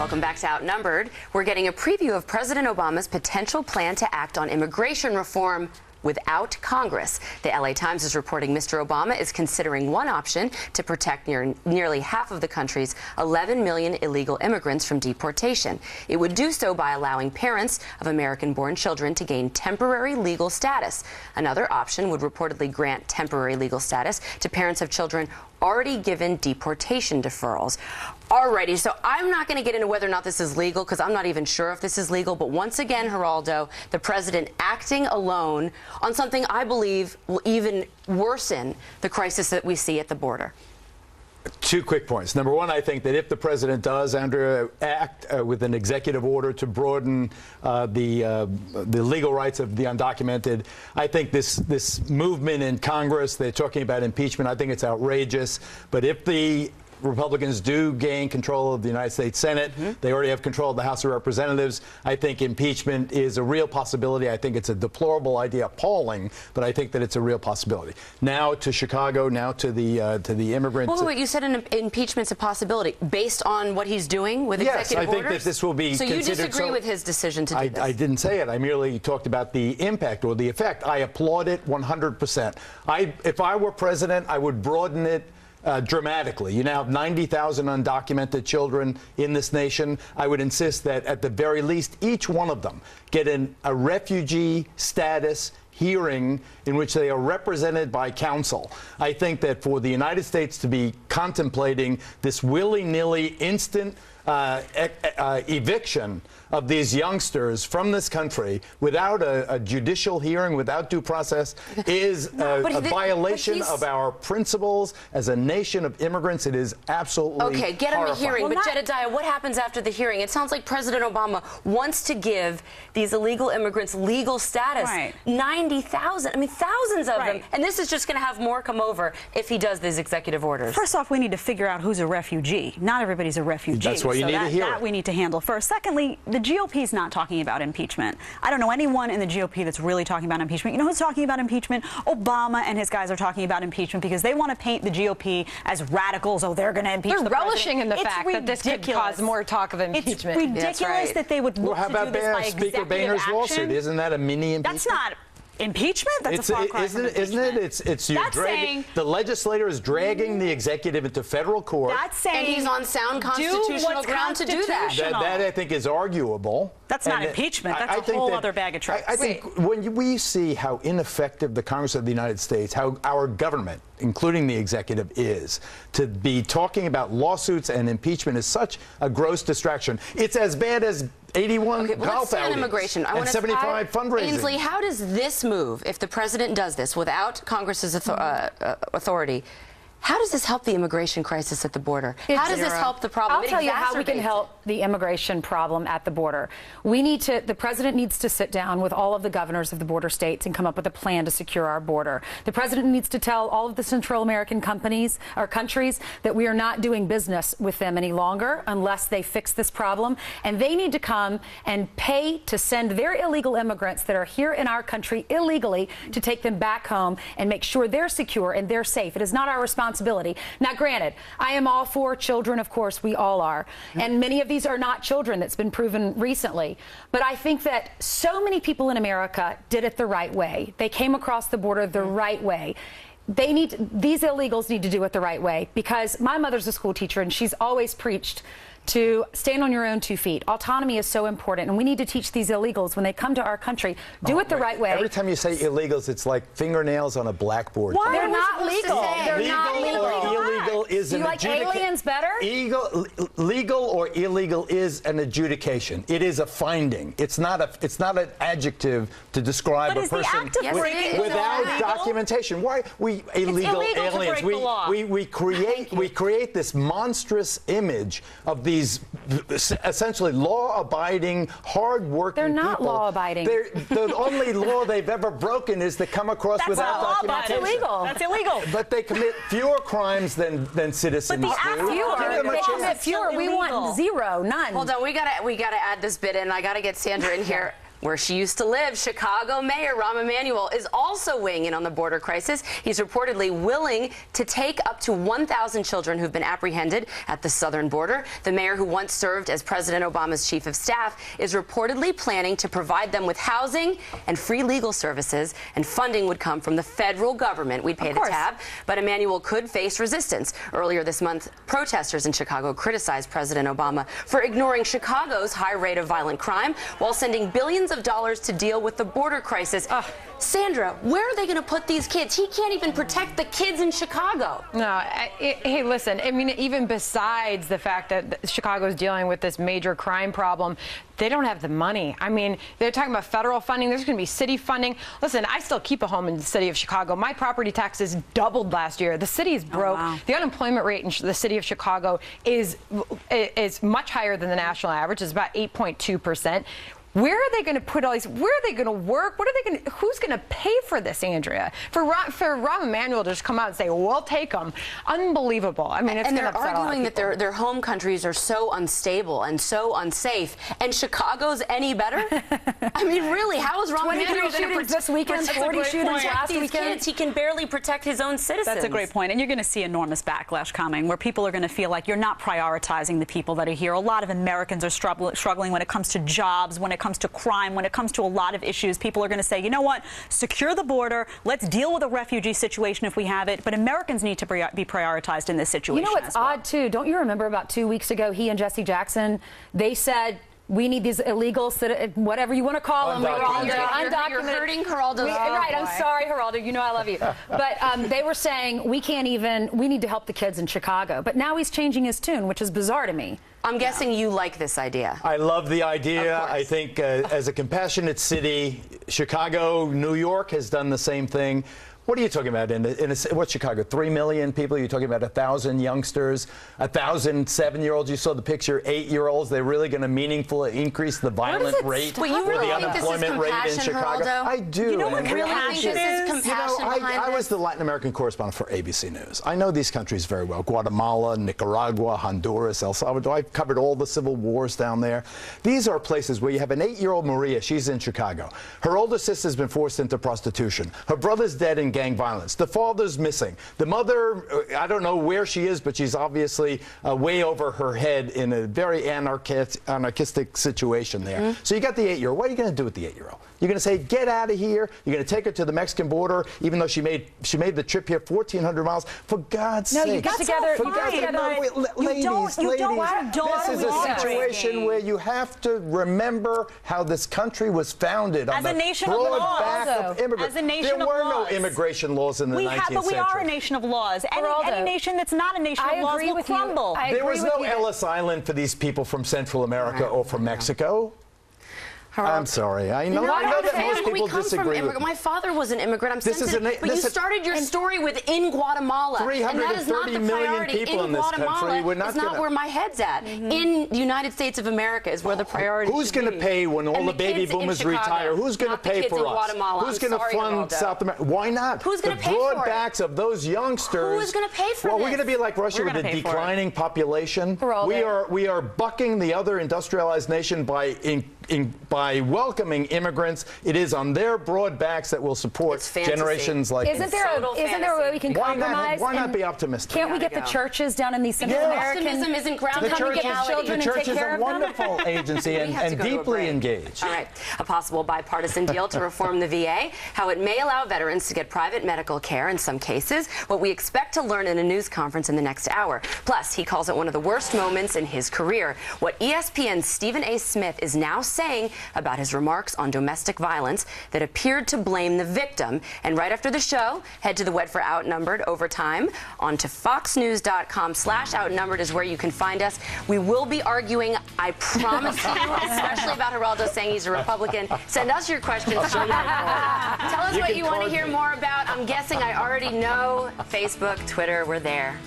Welcome back to Outnumbered. We're getting a preview of President Obama's potential plan to act on immigration reform without Congress. The LA Times is reporting Mr. Obama is considering one option to protect nearly half of the country's 11 million illegal immigrants from deportation. It would do so by allowing parents of American-born children to gain temporary legal status. Another option would reportedly grant temporary legal status to parents of children already given deportation deferrals. Alrighty, so I'm not going to get into whether or not this is legal, because I'm not even sure if this is legal, but once again, Geraldo, the president acting alone on something I believe will even worsen the crisis that we see at the border. Two quick points. Number one, I think that if the president does act with an executive order to broaden the legal rights of the undocumented, I think this movement in Congress, they're talking about impeachment, I think it's outrageous. But if the Republicans do gain control of the United States Senate, they already have control of the House of Representatives, I think impeachment is a real possibility. I think it's a deplorable idea, appalling, but I think that it's a real possibility. Now to Chicago, now to the immigrants. Well, wait, you said an impeachment's a possibility based on what he's doing with executive orders? Yes, I think that this will be So you disagree with his decision to do this? I didn't say it. I merely talked about the impact or the effect. I applaud it 100%. If I were president, I would broaden it dramatically. You now have 90,000 undocumented children in this nation. I would insist that at the very least each one of them get a refugee status hearing in which they are represented by counsel. I think that for the United States to be contemplating this willy-nilly instant eviction of these youngsters from this country without a judicial hearing, without due process, is a violation of our principles as a nation of immigrants. It is absolutely Okay, get him a hearing. Well, but Jedediah, what happens after the hearing? It sounds like President Obama wants to give these illegal immigrants legal status. Right. 90,000. I mean, thousands of them. And this is just going to have more come over if he does these executive orders. First off, we need to figure out who's a refugee. Not everybody's a refugee. That's why you need a hearing. That we need to handle first. Secondly, the GOP is not talking about impeachment. I don't know anyone in the GOP that's really talking about impeachment. You know who's talking about impeachment? Obama and his guys are talking about impeachment because they want to paint the GOP as radicals. Oh, they're going to impeach the president. They're relishing in the fact that this could cause more talk of impeachment. It's ridiculous that they would look to do this by Speaker executive Boehner's action. lawsuit? Isn't that a mini impeachment? That's not impeachment. That's a far cry from impeachment. Isn't it? You're dragging, the legislator is dragging the executive into federal court. That's saying, and he's on sound constitutional ground to do that. That I think is arguable. That's not impeachment. That's a whole other bag of tricks. I think when we see how ineffective the Congress of the United States, how our government, including the executive, is to be talking about lawsuits and impeachment is such a gross distraction. It's as bad as 81 golf outings immigration. and 75 fundraising. Ainsley, how does this move, if the president does this without Congress's authority, how does this help the immigration crisis at the border? How does this help the problem? I'll tell you how we can help the immigration problem at the border. The president needs to sit down with all of the governors of the border states and come up with a plan to secure our border. The president needs to tell all of the Central American countries that we are not doing business with them any longer unless they fix this problem. And they need to come and pay to send their illegal immigrants that are here in our country illegally to take them back home and make sure they're secure and they're safe. It is not our responsibility. Now, granted, I am all for children, of course, we all are. And many of these are not children. That's been proven recently. But I think that so many people in America did it the right way. They came across the border the right way. These illegals need to do it the right way, because my mother's a school teacher and she's always preached to stand on your own 2 feet. Autonomy is so important, and we need to teach these illegals when they come to our country, do it the right way. Every time you say illegals, it's like fingernails on a blackboard. Why? They're not legal. They're not legal. Or illegal is an adjudication. You like aliens better? Legal or illegal is an adjudication. It is a finding. It's not an adjective to describe a person without documentation. Why we illegal aliens? We create this monstrous image of these essentially law-abiding, hard-working people. They're not law-abiding. The only law they've ever broken is to come across without documentation. That's illegal. That's illegal. But they commit fewer crimes than citizens do. They commit fewer. We want zero, none. Hold on, we gotta add this bit in. I gotta get Sandra in here. where she used to live, Chicago Mayor Rahm Emanuel is also weighing in on the border crisis. He's reportedly willing to take up to 1,000 children who've been apprehended at the southern border. The mayor, who once served as President Obama's chief of staff, is reportedly planning to provide them with housing and free legal services, and funding would come from the federal government. We'd pay the tab, but Emanuel could face resistance. Earlier this month, protesters in Chicago criticized President Obama for ignoring Chicago's high rate of violent crime while sending billions of dollars to deal with the border crisis. Sandra, where are they going to put these kids? He can't even protect the kids in Chicago. No, hey, listen, I mean, even besides the fact that Chicago is dealing with this major crime problem, they don't have the money. I mean, they're talking about federal funding. There's going to be city funding. Listen, I still keep a home in the city of Chicago. My property taxes doubled last year. The city is broke. Oh, wow. The unemployment rate in the city of Chicago is much higher than the national average. It's about 8.2%. Where are they going to put all these? Where are they going to work? What are they going to? Who's going to pay for this, Andrea? For Rahm Emanuel to just come out and say, "We'll take them," unbelievable. I mean, it's and going to they're upset arguing a lot of that their home countries are so unstable and so unsafe, and Chicago's any better? I mean, really, how is Rahm 23 Emanuel going to shootings this weekend, 40 shootings last these weekend? kids? He can barely protect his own citizens. That's a great point. And you're going to see enormous backlash coming, where people are going to feel like you're not prioritizing the people that are here. A lot of Americans are struggling when it comes to jobs, when it comes to crime, when it comes to a lot of issues. People are going to say, you know what, secure the border, let's deal with a refugee situation if we have it, but Americans need to be prioritized in this situation. You know what's odd, too? Don't you remember about 2 weeks ago, he and Jesse Jackson, they said, we need these illegal, whatever you want to call them. Undocumented. You're hurting Geraldo's. Right, I'm sorry, Geraldo. You know I love you. But they were saying, we need to help the kids in Chicago. But now he's changing his tune, which is bizarre to me. I'm guessing you like this idea. I love the idea. I think as a compassionate city, Chicago, New York has done the same thing. What are you talking about? What's Chicago? 3 million people? You're talking about 1,000 youngsters, 1,000 7-year-olds. You saw the picture, 8-year-olds. They're really going to meaningfully increase the violent rate or the unemployment rate in Chicago. Geraldo? I do. You know what really compassion this is? is compassion I was the Latin American correspondent for ABC News. I know these countries very well. Guatemala, Nicaragua, Honduras, El Salvador. I've covered all the civil wars down there. These are places where you have an 8-year-old Maria. She's in Chicago. Her older sister's been forced into prostitution. Her brother's dead in gang violence. The father's missing. The mother, I don't know where she is, but she's obviously way over her head in a very anarchistic situation there. So you got the 8-year-old. What are you going to do with the 8-year-old? You're going to say, get out of here. You're going to take her to the Mexican border, even though she made the trip here 1,400 miles. For God's sake. No, you get together. For God's sake. Ladies, this is a situation where you have to remember how this country was founded on the broad back of immigrants. There were no immigration laws in the 19th century. But we are a nation of laws. Any nation that's not a nation of laws will crumble. There was no Ellis Island for these people from Central America or from Mexico. I'm sorry. I know that most people disagree with me. My father was an immigrant. I'm sensitive. But you started your story with in Guatemala. 330 million people in this country. We're not not where my head's at. In the United States of America is where the priority Who's going to pay when all the baby boomers retire? Who's going to pay for us? Who's going to fund South America? Why not? Who's going to pay for it? The broad backs of those youngsters. Who is going to pay for Well, this? we're going to be like Russia with a declining population. We are bucking the other industrialized nation by welcoming immigrants. It is on their broad backs that will support generations like Isn't there a way we can compromise? Why not be optimistic? Can't we get the churches down in these Central American? Optimism isn't grounded come in and get the children and take care of them? The church is a wonderful agency and deeply engaged. All right. A possible bipartisan deal to reform the VA, how it may allow veterans to get private medical care in some cases, what we expect to learn in a news conference in the next hour. Plus, he calls it one of the worst moments in his career. What ESPN's Stephen A. Smith is now saying about his remarks on domestic violence that appeared to blame the victim. And right after the show, head to the Wed for Outnumbered Overtime. On to foxnews.com/outnumbered is where you can find us. We will be arguing, I promise you, especially about Geraldo saying he's a Republican. Send us your questions. Tell us what you want to hear more about. I'm guessing I already know. Facebook, Twitter, we're there.